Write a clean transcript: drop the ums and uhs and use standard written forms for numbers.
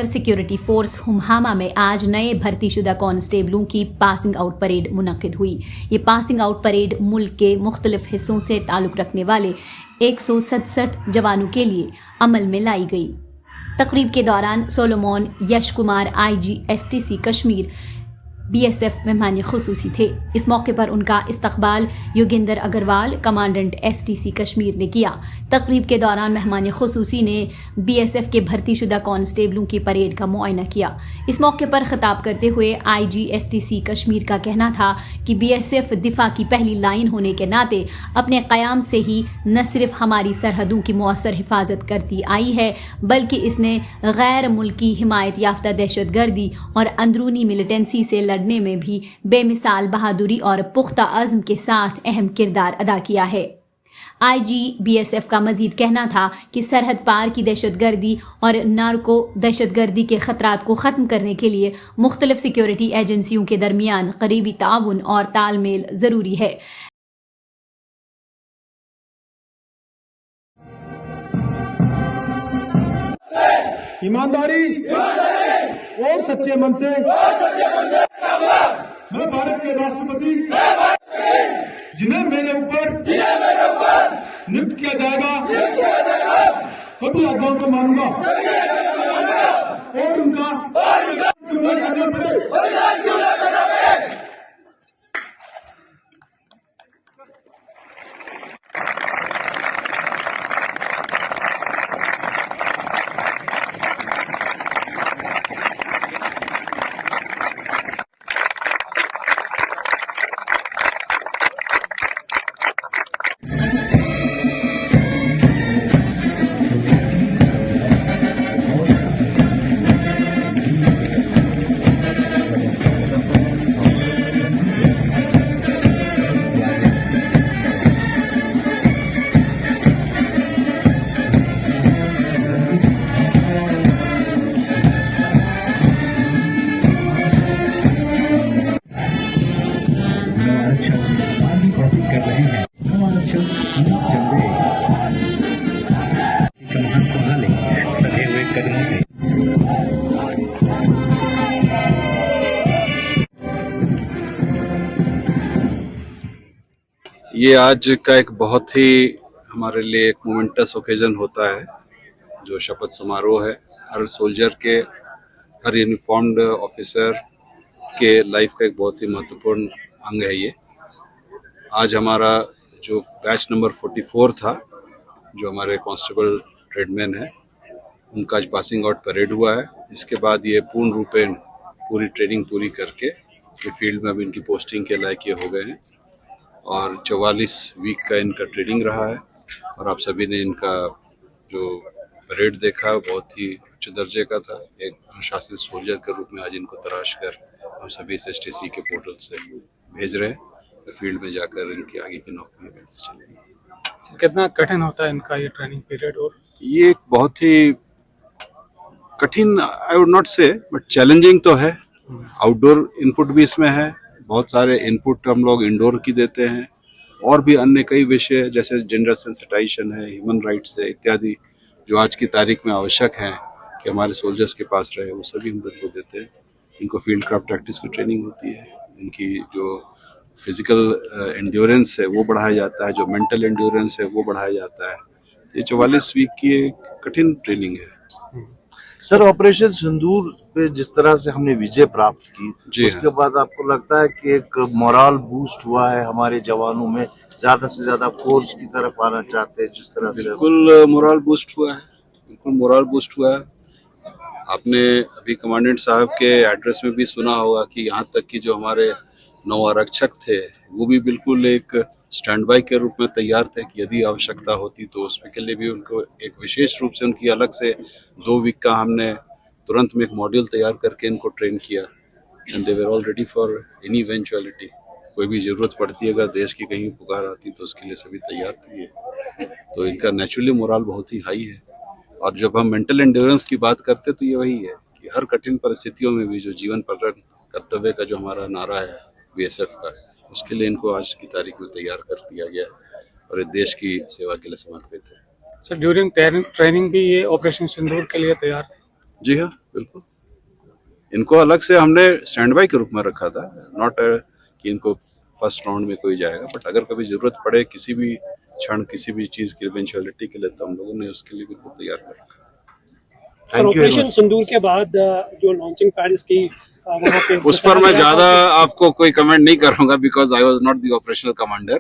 Border security force हुम्हामा में आज नए भर्तीशुदा कांस्टेबलों की पासिंग आउट परेड मुनक्किद हुई। ये पासिंग आउट परेड मुल्क के मुख्तलिफ हिस्सों से ताल्लुक़ रखने वाले 167 जवानों के लिए अमल में लाई गई। तकरीब के दौरान Solomon Yash Kumar IGSTC Kashmir BSF मेहमान खुसूसी थे। इस मौके पर उनका इस्तकबाल योगेंद्र अग्रवाल कमांडेंट STC कश्मीर ने किया। तकरीब के दौरान मेहमान खुसूसी ने BSF के भर्तीशुदा कांस्टेबलों की परेड का मुआयना किया। इस मौके पर खिताब करते हुए IGSTC कश्मीर का कहना था कि BSF दिफा की पहली लाइन होने के नाते अपने क़याम से ही न सिर्फ हमारी सरहदों की मौसर हिफाजत करती आई है, बल्कि इसने गैर मुल्की हिमायत याफ्ता दहशतगर्दी और अंदरूनी मिलिटेंसी से लड़ने में भी बेमिसाल बहादुरी और पुख्ता अज़्म के साथ अहम किरदार अदा किया है। IGBSF का मजीद कहना था कि सरहद पार की दहशतगर्दी और नार्को दहशतगर्दी के खतरात को ख़त्म करने के लिए मुख्तलिफ सिक्योरिटी एजेंसियों के दरमियान करीबी ताउन और तालमेल ज़रूरी है। ईमानदारी और सच्चे मन से मैं भारत के राष्ट्रपति जिन्हें मेरे ऊपर नियुक्त किया जाएगा सभी आज्ञाओं को मानूंगा और उनका करना पड़े। ये आज का एक बहुत ही हमारे लिए एक मोमेंटस ओकेजन होता है, जो शपथ समारोह है। हर सोल्जर के, हर यूनिफॉर्म्ड ऑफिसर के लाइफ का एक बहुत ही महत्वपूर्ण अंग है ये। आज हमारा जो बैच नंबर 44 था, जो हमारे कांस्टेबल ट्रेडमैन है, उनका आज पासिंग आउट परेड हुआ है। इसके बाद ये पूर्ण रूपेण पूरी ट्रेनिंग पूरी करके ये फील्ड में अब इनकी पोस्टिंग के लायक ये हो गए हैं और 44 वीक का इनका ट्रेनिंग रहा है। और आप सभी ने इनका जो परेड देखा बहुत ही उच्च दर्जे का था। एक अनुशासित सोल्जर के रूप में आज इनको तराश कर हम सभी इस STC के पोर्टल से भेज रहे हैं। फील्ड में जाकर इनकी आगे की नौकरी में चलेगी। कितना कठिन होता है इनका ये ट्रेनिंग पीरियड? और ये एक बहुत ही कठिन, आई वुड नॉट से, बट चैलेंजिंग तो है। आउटडोर इनपुट भी इसमें है, बहुत सारे इनपुट हम लोग इंडोर की देते हैं, और भी अन्य कई विषय जैसे जेंडर सेंसिटाइजेशन है, ह्यूमन राइट्स है इत्यादि, जो आज की तारीख में आवश्यक है कि हमारे सोल्जर्स के पास रहे, वो सभी हम लोग को देते हैं। इनको फील्ड क्राफ्ट प्रैक्टिस की ट्रेनिंग होती है, इनकी जो फिजिकल एंड्योरेंस है वो बढ़ाया जाता है, जो मेंटल एंड्योरेंस है वो बढ़ाया जाता है। ये 44 वीक की एक कठिन ट्रेनिंग है। सर, ऑपरेशन सिंदूर पे जिस तरह से हमने विजय प्राप्त की, उसके बाद आपको लगता है कि एक मोरल बूस्ट हुआ है हमारे जवानों में, ज्यादा से ज्यादा फोर्स की तरफ आना चाहते हैं जिस तरह से? बिल्कुल मोरल बूस्ट हुआ है, बिल्कुल मोरल बूस्ट हुआ है। आपने अभी कमांडेंट साहब के एड्रेस में भी सुना होगा कि यहाँ तक कि जो हमारे 9 आरक्षक थे वो भी बिल्कुल एक स्टैंड बाई के रूप में तैयार थे कि यदि आवश्यकता होती तो उसके के लिए भी उनको एक विशेष रूप से उनकी अलग से 2 वीक का हमने तुरंत में एक मॉड्यूल तैयार करके इनको ट्रेन किया। And they were all ready for any eventuality. कोई भी ज़रूरत पड़ती है, अगर देश की कहीं पुकार आती तो उसके लिए सभी तैयार थे। तो इनका नेचुरली मोरल बहुत ही हाई है। और जब हम मेंटल एंड्योरेंस की बात करते तो ये वही है कि हर कठिन परिस्थितियों में भी जो जीवन पर्यटन कर्तव्य का जो हमारा नारा है BSF का, उसके लिए इनको आज की तारीख में तैयार कर दिया गया और ये देश की सेवा के लिए समर्पित है। सर, ड्यूरिंग ट्रेनिंग भी ये ऑपरेशन सिंदूर के लिए तैयार थे? जी हाँ, बिल्कुल। इनको अलग से हमने स्टैंड बाय के रूप में रखा था, नॉट कि इनको फर्स्ट राउंड में कोई जाएगा, बट अगर कभी जरूरत पड़े किसी भी क्षण किसी भी चीज की इवेंचुअलिटी के लिए, तो हम लोगों ने उसके लिए बिल्कुल तैयार कर रखा। थैंक यू ऑपरेशन सिंदूर के बाद जो लॉन्चिंग पैड इसकी वहाँ पे उस पर मैं ज्यादा आपको कोई कमेंट नहीं करूंगा, because I was not the operational commander.